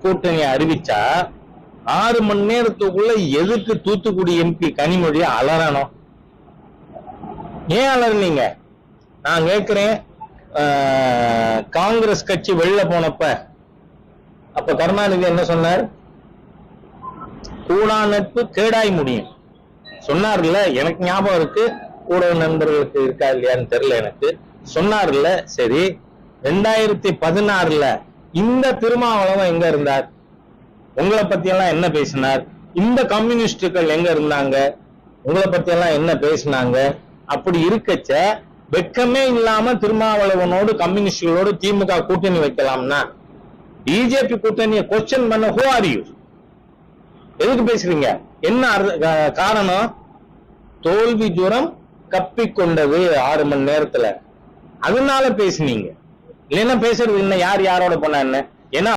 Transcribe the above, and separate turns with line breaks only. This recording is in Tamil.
கூட்டணி அறிவிச்சா 6 மணி நேரத்துக்குள்ள எதுக்கு தூத்துக்குடி எம்பி கனிமொழியை அலறணும்? ஏன் அலறினீங்க? நான் கேட்கிறேன். காங்கிரஸ் கட்சி வெளில போனப்ப அப்ப கருணாநிதி என்ன சொன்னார்? கூடா நட்பு கேடாய் முடியும் சொன்னார்ல. எனக்கு ஞாபகம் இருக்கு, கூட நண்பர்களுக்கு இருக்கா இல்லையான்னு தெரியல எனக்கு. சொன்னார்ல. சரி, 2016ல இந்த திருமாவளவன் எங்க இருந்தார்? உங்களை பத்தி எல்லாம் என்ன பேசினார்? இந்த கம்யூனிஸ்டுகள் எங்க இருந்தாங்க? உங்களை பத்தி எல்லாம் என்ன பேசினாங்க? அப்படி இருக்கச்ச வெட்கமே இல்லாம திருமாவளவனோடு கம்யூனிஸ்டுகளோடு திமுக கூட்டணி வைக்கலாம்னா பிஜேபி கூட்டணியை கொஸ்டின் பண்ண ஹூ ஆர் யூ? எதுக்கு பேசுறீங்க? என்ன காரணம்? தோல்வி ஜுரம் கப்பிக்கொண்டது 6 மணி நேரத்துல, அதனால பேசுனீங்க. இல்லைன்னா பேசுறது என்ன? யார் யாரோட போனா என்ன? ஏன்னா